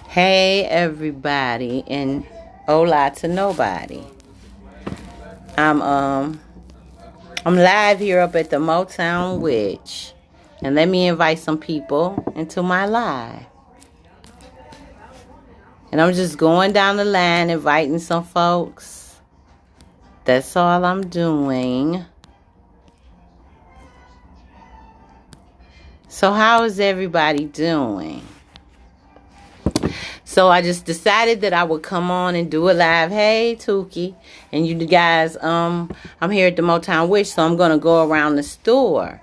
Hey everybody, and hola to nobody. I'm live here up at the Motown Witch, and let me invite some people into my live. And I'm just going down the line inviting some folks. That's all I'm doing. So how is everybody doing? So I just decided that I would come on and do a live. Hey, Tukey. And you guys, I'm here at the Motown Witch, so I'm going to go around the store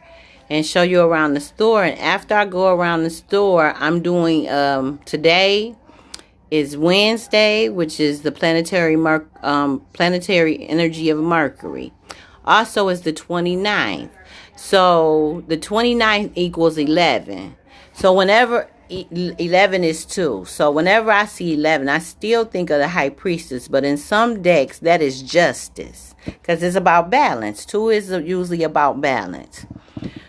and show you around the store. And after I go around the store, I'm doing, today is Wednesday, which is the planetary energy of Mercury. Also is the 29th. So the 29th equals 11. So whenever 11 is 2. So whenever I see 11, I still think of the High Priestess. But in some decks, that is justice. Because it's about balance. 2 is usually about balance.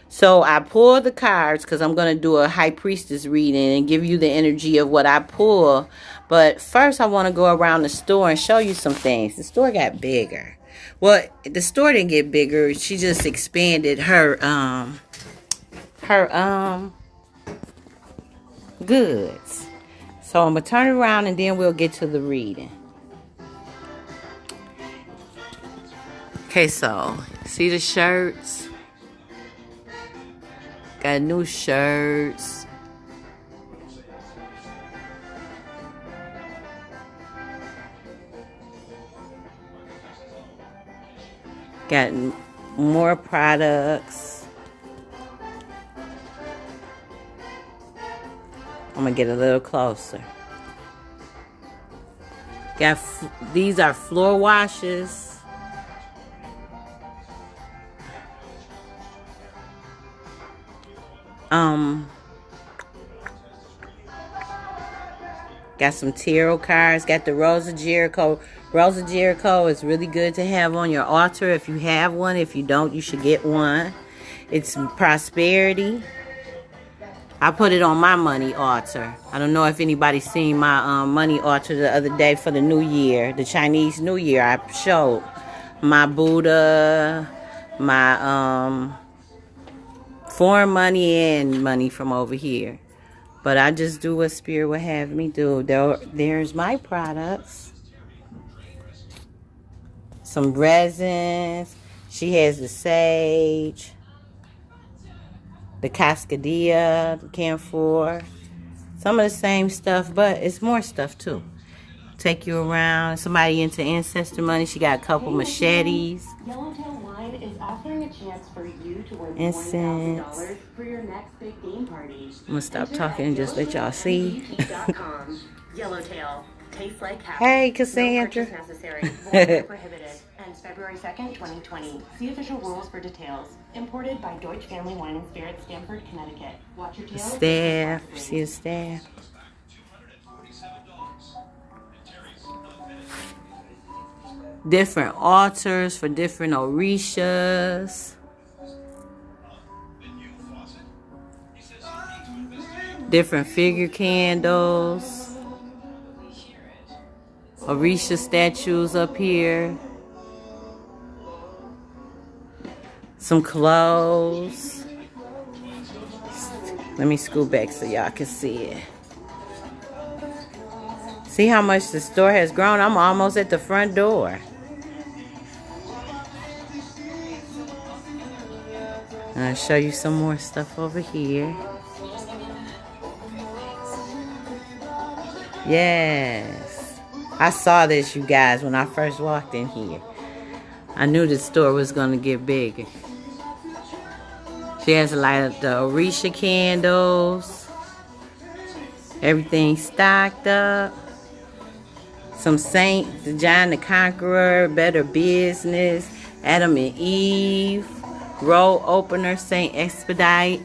So I pull the cards because I'm going to do a High Priestess reading and give you the energy of what I pull. But first I want to go around the store and show you some things. The store got bigger. Well, the store didn't get bigger. She just expanded her goods. So I'm going to turn it around and then we'll get to the reading. Okay, so see the shirts? Got new shirts. Got more products. I'm gonna get a little closer. These are floor washes. Got some tarot cards. Got the Rose of Jericho. Rose of Jericho is really good to have on your altar if you have one. If you don't, you should get one. It's prosperity. I put it on my money altar. I don't know if anybody's seen my money altar the other day for the New Year, the Chinese New Year. I showed my Buddha, my foreign money and money from over here. But I just do what Spirit would have me do. There's my products. Some resins. She has the sage. The cascadia, the camphor. Some of the same stuff, but it's more stuff too. Take you around. Somebody into ancestor money. She got a couple machetes. Yellowtail Wine is offering a chance for you to win Incense. $1,000 for your next big game party. I'm gonna stop talking and just let y'all see. Yellowtail tastes like happy. Hey, Cassandra. No purchase necessary. Void prohibited. Ends February 2nd, 2020. See official rules for details. Imported by Deutsche Family Wine and Spirits, Stamford, Connecticut. Watch your tail. Staff. See the staff. Different altars for different orishas. Different figure candles. Orisha statues up here. Some clothes. Let me scoot back so y'all can see it. See how much the store has grown? I'm almost at the front door. And I'll show you some more stuff over here. Yes. I saw this, you guys, when I first walked in here. I knew the store was going to get bigger. She has a lot of the Orisha candles. Everything stocked up. Some Saint John the Conqueror, Better Business, Adam and Eve, Roll Opener, Saint Expedite,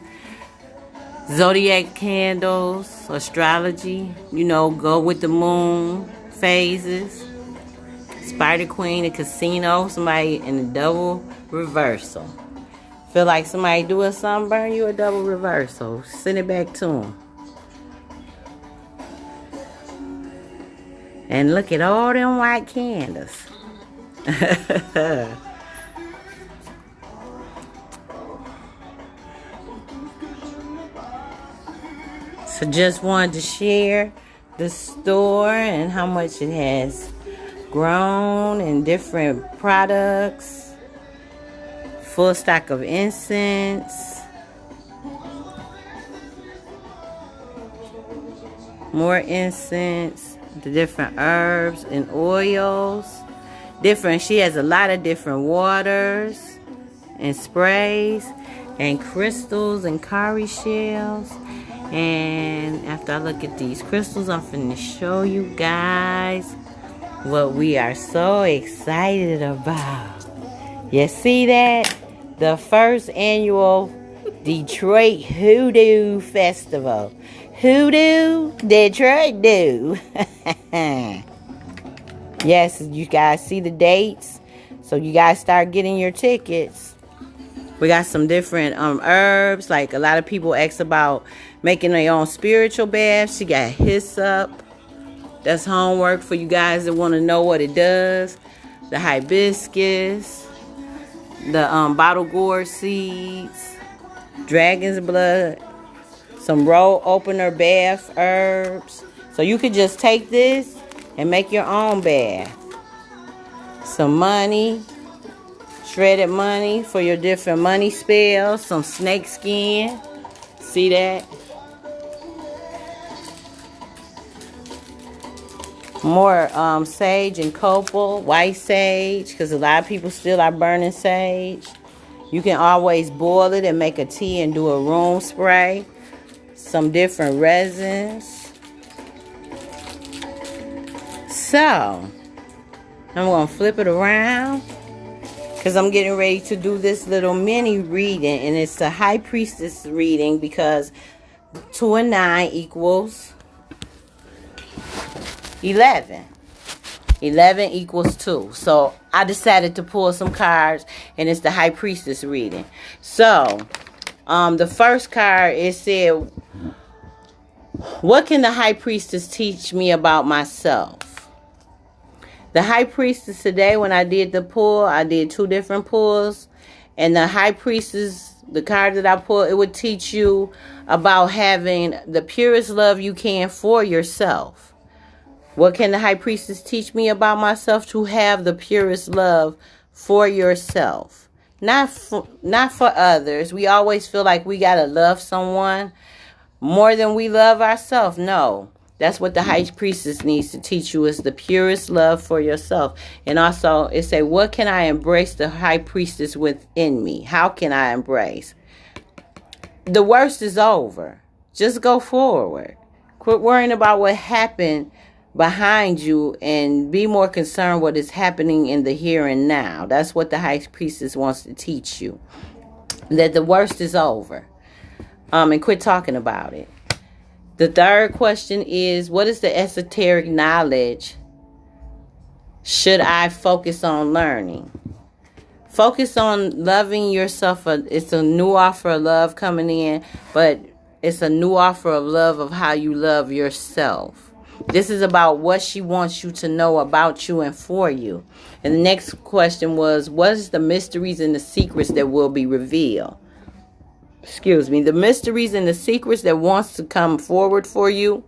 Zodiac candles, astrology, you know, go with the moon phases, Spider Queen, a casino, somebody in a double reversal. Feel like somebody do a sunburn, you a double reversal. Send it back to them. And look at all them white candles. So just wanted to share the store and how much it has grown and different products. Full stock of incense. More incense. The different herbs and oils. She has a lot of different waters and sprays and crystals and cowrie shells. And after I look at these crystals, I'm finna show you guys what we are so excited about. You see that? The first annual Detroit Hoodoo Festival. Hoodoo, Detroit do. Yes, you guys see the dates. So you guys start getting your tickets. We got some different herbs. Like a lot of people ask about making their own spiritual baths. She got hyssop. That's homework for you guys that want to know what it does. The hibiscus. The bottle gourd seeds. Dragon's blood. Some roll opener bath herbs. So you could just take this and make your own bath. Some money. Shredded money for your different money spells. Some snake skin. See that? More sage and copal. White sage. Because a lot of people still are burning sage. You can always boil it and make a tea and do a room spray. Some different resins. So, I'm going to flip it around. Because I'm getting ready to do this little mini reading. And it's a High Priestess reading. Because 2 and 9 equals 11. 11 equals 2. So I decided to pull some cards. And it's the High Priestess reading. So the first card, it said, what can the High Priestess teach me about myself? The High Priestess today, when I did the pull, I did 2 different pulls. And the High Priestess, the card that I pulled, it would teach you about having the purest love you can for yourself. What can the High Priestess teach me about myself? To have the purest love for yourself. Not for others. We always feel like we got to love someone more than we love ourselves. No. That's what the High Priestess needs to teach you, is the purest love for yourself. And also, it say, what can I embrace the High Priestess within me? How can I embrace? The worst is over. Just go forward. Quit worrying about what happened behind you and be more concerned what is happening in the here and now. That's what the High Priestess wants to teach you. That the worst is over. And quit talking about it. The third question is, what is the esoteric knowledge should I focus on learning? Focus on loving yourself. It's a new offer of love coming in, but it's a new offer of love of how you love yourself. This is about what she wants you to know about you and for you. And the next question was, what is the mysteries and the secrets that will be revealed? The mysteries and the secrets that wants to come forward for you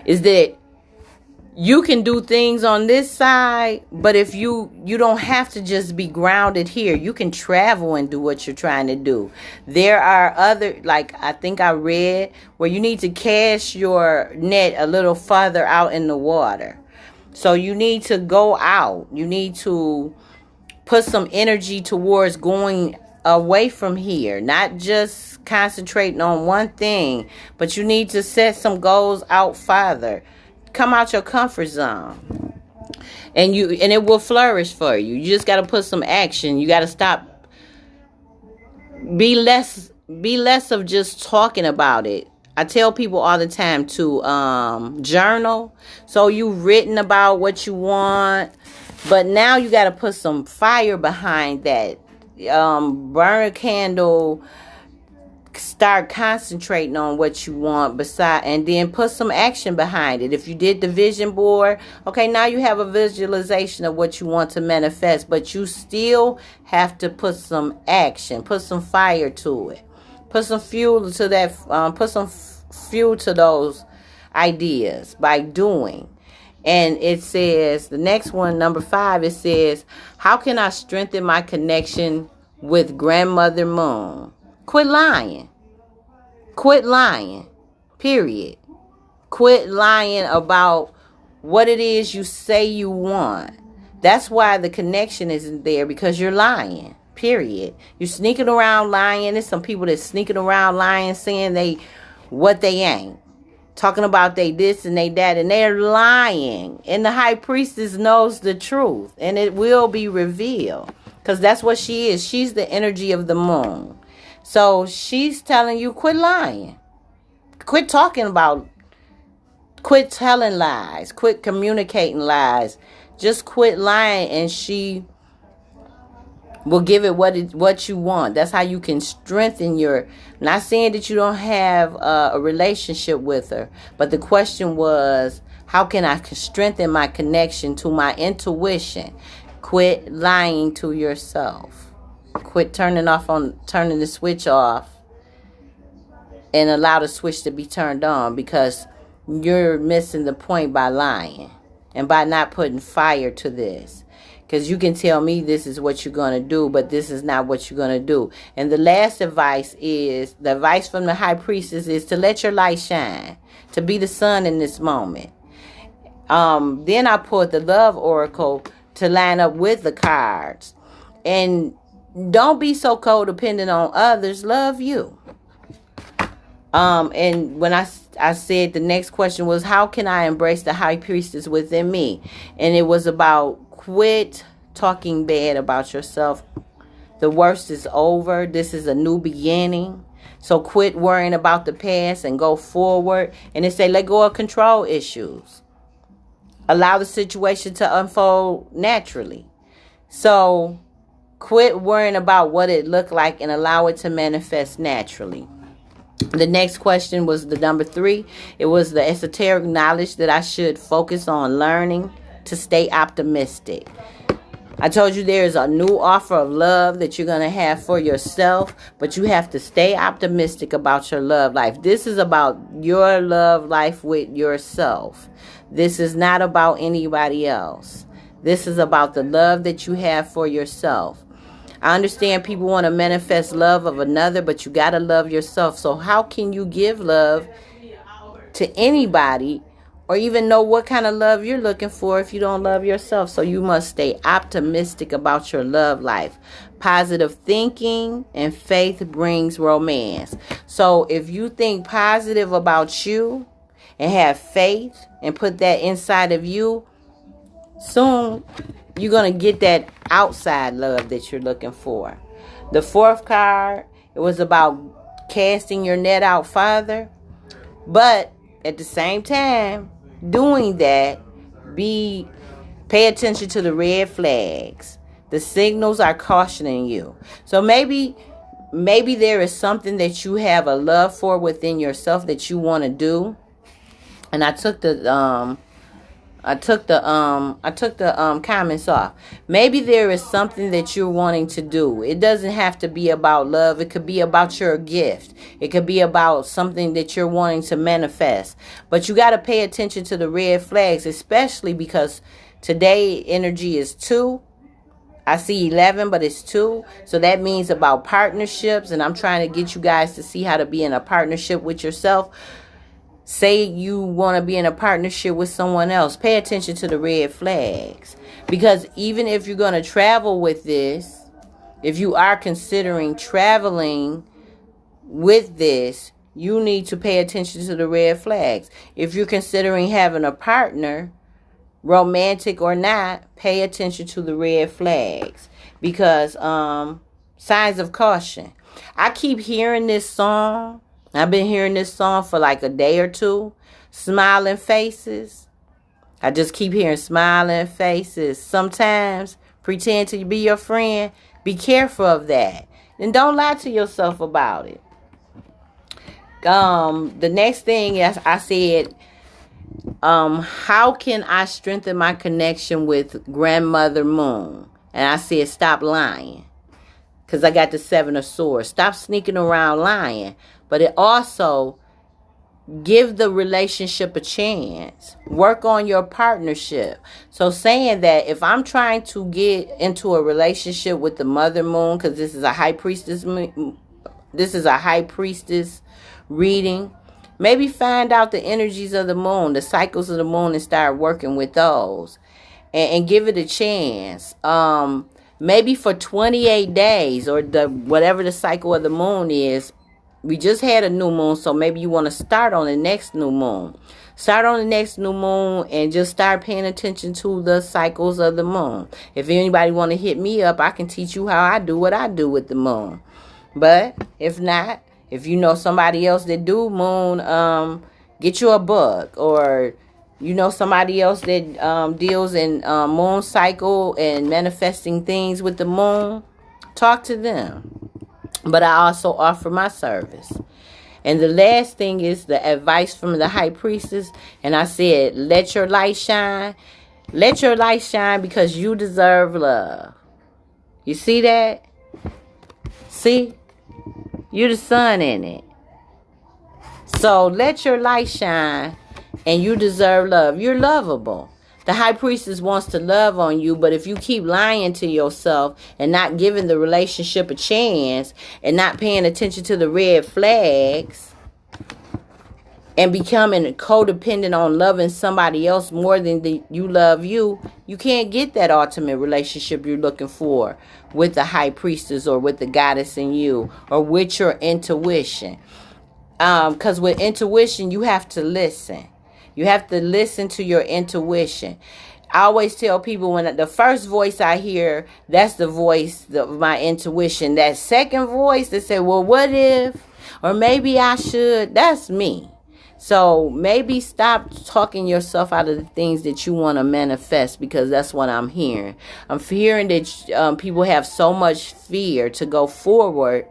is that you can do things on this side, but if you don't have to just be grounded here. You can travel and do what you're trying to do. There are other, like I think I read, where you need to cast your net a little farther out in the water. So you need to go out. You need to put some energy towards going away from here, not just concentrating on one thing, but you need to set some goals out farther. Come out your comfort zone, and it will flourish for you. You just got to put some action. You got to stop. Be less of just talking about it. I tell people all the time to journal. So you've written about what you want, but now you got to put some fire behind that. Burn a candle start concentrating on what you want and then put some action behind it. If you did the vision board, okay, now you have a visualization of what you want to manifest, but you still have to put some action, put some fire to it, put some fuel to that, put some fuel to those ideas by doing. And it says, the next one, number 5, it says, how can I strengthen my connection with Grandmother Moon? Quit lying. Quit lying. Period. Quit lying about what it is you say you want. That's why the connection isn't there, because you're lying. Period. You're sneaking around lying. There's some people that's sneaking around lying, saying what they ain't. Talking about they this and they that, and they're lying. And the high priestess knows the truth, and it will be revealed, because that's what she is. She's the energy of the moon. So she's telling you, quit lying. Quit telling lies. Quit communicating lies. Just quit lying, and she will give it what you want. That's how you can strengthen your... Not saying that you don't have a relationship with her, but the question was, how can I strengthen my connection to my intuition? Quit lying to yourself. Quit turning the switch off and allow the switch to be turned on, because you're missing the point by lying and by not putting fire to this. Because you can tell me this is what you're going to do, but this is not what you're going to do. And the last advice from the high priestess is to let your light shine, to be the sun in this moment. Then I pulled the love oracle to line up with the cards. And don't be so codependent on others. Love you. And when I said the next question was, how can I embrace the high priestess within me? And it was about quit talking bad about yourself. The worst is over. This is a new beginning. So quit worrying about the past and go forward. And it say, let go of control issues. Allow the situation to unfold naturally. So quit worrying about what it looked like and allow it to manifest naturally. The next question was the number 3. It was the esoteric knowledge that I should focus on learning to stay optimistic. I told you there is a new offer of love that you're going to have for yourself, but you have to stay optimistic about your love life. This is about your love life with yourself. This is not about anybody else. This is about the love that you have for yourself. I understand people want to manifest love of another, but you got to love yourself. So how can you give love to anybody or even know what kind of love you're looking for if you don't love yourself? So you must stay optimistic about your love life. Positive thinking and faith brings romance. So if you think positive about you and have faith and put that inside of you, soon you're going to get that outside love that you're looking for. The 4th card, it was about casting your net out farther. But at the same time, doing that, pay attention to the red flags. The signals are cautioning you. So maybe there is something that you have a love for within yourself that you want to do. And I took the comments off. Maybe there is something that you're wanting to do. It doesn't have to be about love. It could be about your gift. It could be about something that you're wanting to manifest. But you got to pay attention to the red flags, especially because today energy is 2. I see 11, but it's 2. So that means about partnerships. And I'm trying to get you guys to see how to be in a partnership with yourself. Say you want to be in a partnership with someone else. Pay attention to the red flags. Because even if you're going to travel with this, if you are considering traveling with this, you need to pay attention to the red flags. If you're considering having a partner, romantic or not, pay attention to the red flags. Because signs of caution. I keep hearing this song. I've been hearing this song for like a day or 2. Smiling faces. I just keep hearing smiling faces. Sometimes pretend to be your friend. Be careful of that. And don't lie to yourself about it. The next thing is I said, how can I strengthen my connection with Grandmother Moon? And I said, stop lying. Because I got the 7 of Swords. Stop sneaking around lying. But it also, give the relationship a chance. Work on your partnership. So saying that if I'm trying to get into a relationship with the Mother Moon, because this is a High Priestess reading, maybe find out the energies of the moon, the cycles of the moon, and start working with those. And give it a chance. Maybe for 28 days or whatever the cycle of the moon is. We just had a new moon, so maybe you want to start on the next new moon. Start on the next new moon and just start paying attention to the cycles of the moon. If anybody want to hit me up, I can teach you how I do what I do with the moon. But if not, if you know somebody else that do moon, get you a book, or you know somebody else that deals in moon cycle and manifesting things with the moon, talk to them. But I also offer my service. And the last thing is the advice from the High Priestess. And I said, let your light shine. Let your light shine because you deserve love. You see that? See? You're the sun in it. So let your light shine and you deserve love. You're lovable. The High Priestess wants to love on you, but if you keep lying to yourself and not giving the relationship a chance and not paying attention to the red flags and becoming codependent on loving somebody else more than you love you, you can't get that ultimate relationship you're looking for with the High Priestess or with the goddess in you or with your intuition. Because with intuition, you have to listen. You have to listen to your intuition. I always tell people when the first voice I hear, that's the voice of my intuition. That second voice that say, well, what if? Or maybe I should. That's me. So maybe stop talking yourself out of the things that you want to manifest, because that's what I'm hearing. I'm hearing that people have so much fear to go forward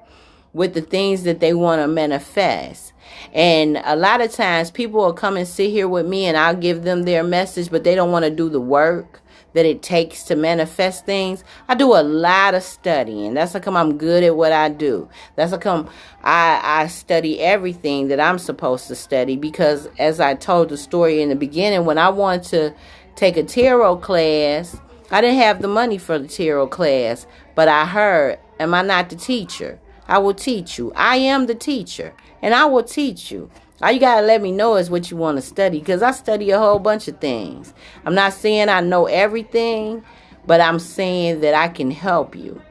with the things that they want to manifest. And a lot of times people will come and sit here with me and I'll give them their message, but they don't want to do the work that it takes to manifest things. I do a lot of studying. That's how come I'm good at what I do. That's how come I study everything that I'm supposed to study, because as I told the story in the beginning, when I wanted to take a tarot class, I didn't have the money for the tarot class, but I heard, am I not the teacher? I will teach you. I am the teacher, and I will teach you. All you got to let me know is what you want to study, because I study a whole bunch of things. I'm not saying I know everything, but I'm saying that I can help you.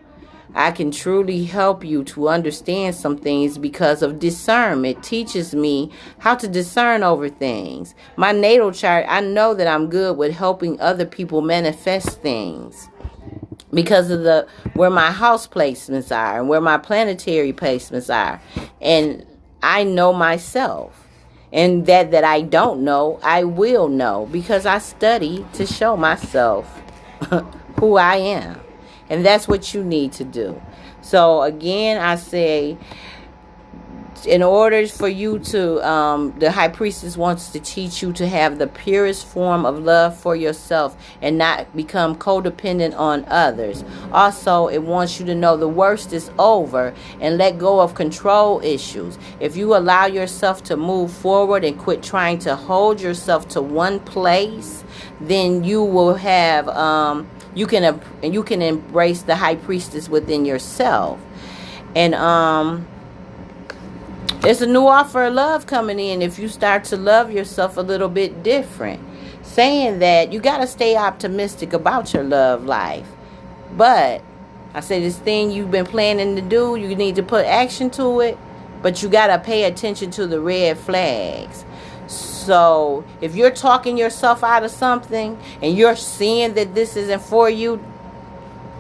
I can truly help you to understand some things because of discernment. It teaches me how to discern over things. My natal chart, I know that I'm good with helping other people manifest things, because of where my house placements are and where my planetary placements are. And I know myself. And that I don't know, I will know, because I study to show myself who I am. And that's what you need to do. So again, I say, in order for you to, the High Priestess wants to teach you to have the purest form of love for yourself and not become codependent on others. Also, it wants you to know the worst is over and let go of control issues. If you allow yourself to move forward and quit trying to hold yourself to one place, then you will have, you can embrace the High Priestess within yourself. And, there's a new offer of love coming in if you start to love yourself a little bit different. Saying that, you got to stay optimistic about your love life. But I say this thing you've been planning to do, you need to put action to it. But you got to pay attention to the red flags. So if you're talking yourself out of something and you're seeing that this isn't for you,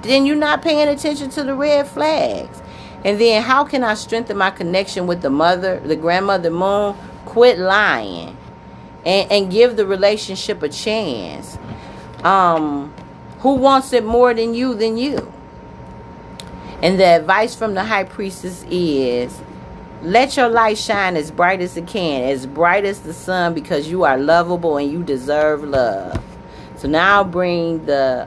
then you're not paying attention to the red flags. And then how can I strengthen my connection with the grandmother moon? Quit lying and give the relationship a chance. Who wants it more than you? And the advice from the High Priestess is, Let your light shine as bright as it can, as bright as the sun, because you are lovable and you deserve love. So now I'll bring the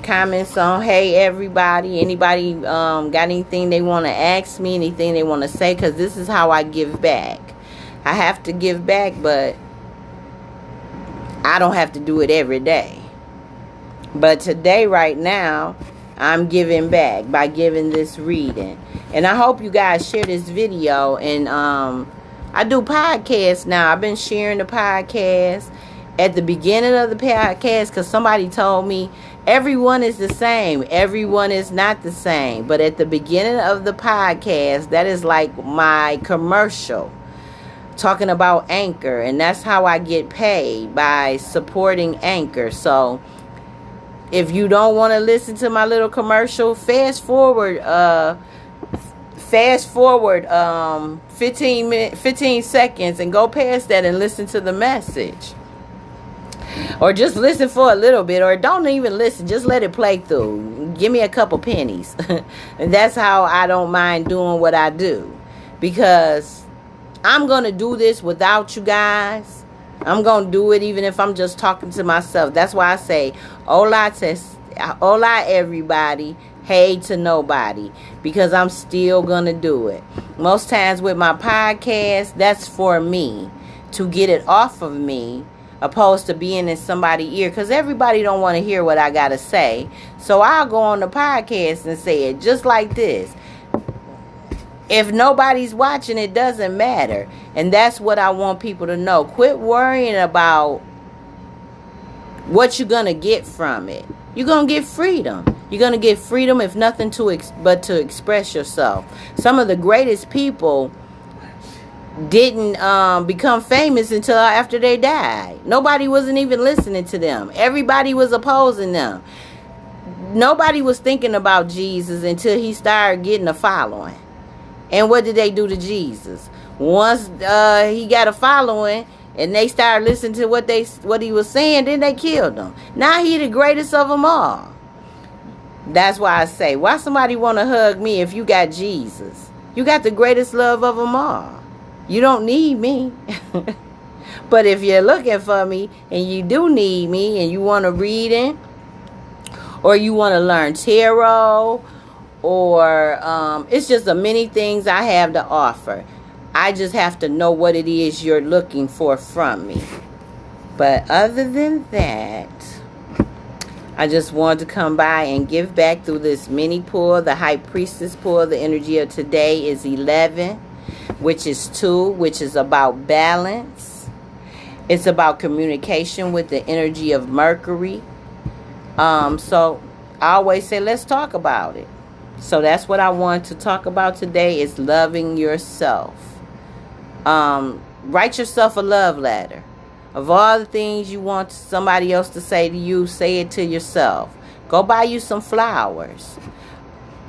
comments on. Hey everybody, anybody got anything they want to ask me, anything they want to say, because this is how I give back. I have to give back, but I don't have to do it every day. But today, right now, I'm giving back by giving this reading. And I hope you guys share this video. And I do podcasts now. I've been sharing the podcast at the beginning of the podcast, because somebody told me everyone is the same. Everyone is not the same. But at the beginning of the podcast, that is like my commercial, talking about Anchor. And that's how I get paid, by supporting Anchor. So if you don't want to listen to my little commercial, fast forward 15 seconds and go past that and listen to the message. Or just listen for a little bit, or don't even listen, just let it play through. Give me a couple pennies. And that's how I don't mind doing what I do, because I'm going to do this without you guys. I'm going to do it even if I'm just talking to myself. That's why I say, hola everybody, hey to nobody, because I'm still going to do it. Most times with my podcast, that's for me, to get it off of me, opposed to being in somebody's ear, because everybody don't want to hear what I got to say. So I'll go on the podcast and say it just like this. If nobody's watching, it doesn't matter. And that's what I want people to know. Quit worrying about what you're going to get from it. You're going to get freedom. You're going to get freedom, if nothing but to express yourself. Some of the greatest people didn't become famous until after they died. Nobody wasn't even listening to them. Everybody was opposing them. Nobody was thinking about Jesus until he started getting a following. And what did they do to Jesus? Once he got a following and they started listening to what he was saying, then they killed him. Now he the greatest of them all. That's why I say, why somebody want to hug me if you got Jesus? You got the greatest love of them all. You don't need me. But if you're looking for me and you do need me, and you want a reading, or you want to learn tarot, or it's just the many things I have to offer. I just have to know what it is you're looking for from me. But other than that, I just wanted to come by and give back through this mini pull, the High Priestess pull. The energy of today is 11, which is 2, which is about balance. It's about communication with the energy of Mercury. So I always say, let's talk about it. So that's what I want to talk about today, is loving yourself. Write yourself a love letter. Of all the things you want somebody else to say to you, say it to yourself. Go buy you some flowers.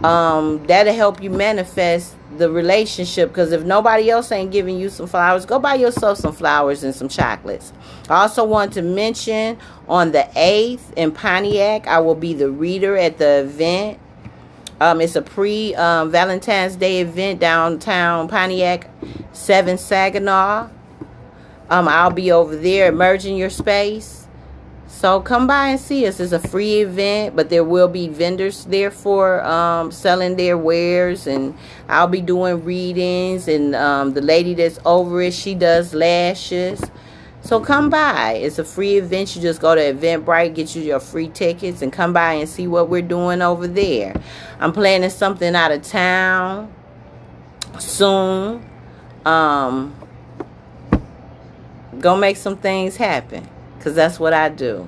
That'll help you manifest the relationship, because if nobody else ain't giving you some flowers, go buy yourself some flowers and some chocolates. I also want to mention on the 8th in Pontiac, I will be the reader at the event. It's a pre-Valentine's Day event downtown Pontiac, 7 Saginaw. I'll be over there, Emerging Your Space. So come by and see us. It's a free event, but there will be vendors there for selling their wares. And I'll be doing readings. And the lady that's over it, she does lashes. So come by. It's a free event. You just go to Eventbrite, get you your free tickets, and come by and see what we're doing over there. I'm planning something out of town soon. Go make some things happen, because that's what I do.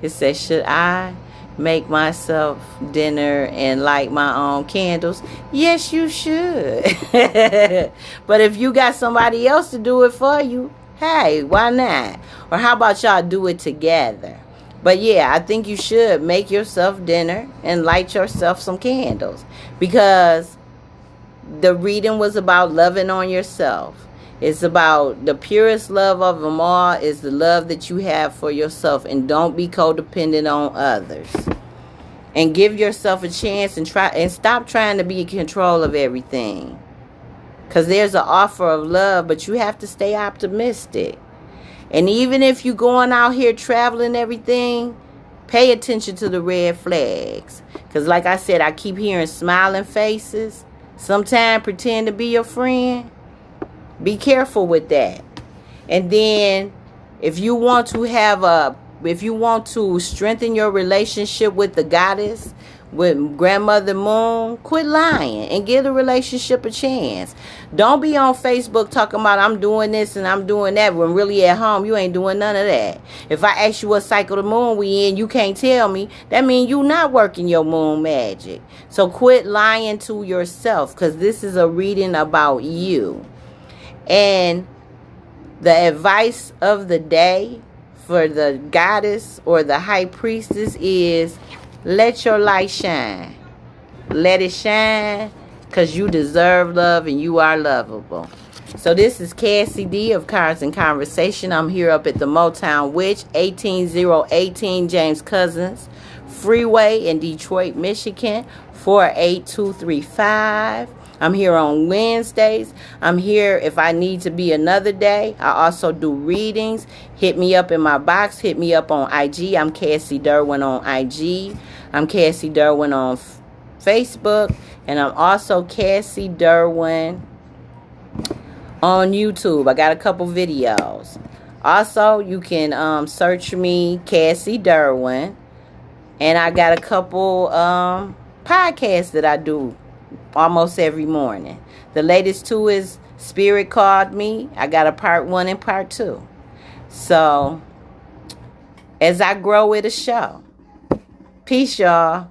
It says, should I make myself dinner and light my own candles? Yes, you should. But if you got somebody else to do it for you, hey, why not? Or how about y'all do it together? But yeah, I think you should make yourself dinner and light yourself some candles, because the reading was about loving on yourself. It's about the purest love of them all is the love that you have for yourself. And don't be codependent on others. and give yourself a chance and stop trying to be in control of everything. Because there's an offer of love, but you have to stay optimistic. And even if you're going out here traveling and everything, pay attention to the red flags. Because like I said, I keep hearing smiling faces. Sometimes pretend to be your friend. Be careful with that. And then if you want to strengthen your relationship with the goddess, with Grandmother Moon, quit lying and give the relationship a chance. Don't be on Facebook talking about I'm doing this and I'm doing that when really at home you ain't doing none of that. If I ask you what cycle of the moon we in, you can't tell me. That means you not working your moon magic. So quit lying to yourself, because this is a reading about you. And the advice of the day for the goddess or the high priestess is, let your light shine. Let it shine, because you deserve love and you are lovable. So this is Cassie D of Cards and Conversation. I'm here up at the Motown Witch, 18018 James Cousins Freeway in Detroit, Michigan, 48235. I'm here on Wednesdays. I'm here if I need to be another day. I also do readings. Hit me up in my box. Hit me up on IG. I'm Cassie Durwin on IG. I'm Cassie Durwin on Facebook. And I'm also Cassie Durwin on YouTube. I got a couple videos. Also, you can search me, Cassie Durwin. And I got a couple podcasts that I do almost every morning. The latest two is Spirit Called Me. I got a part 1 and part 2. So, as I grow, it'll show. Peace, y'all.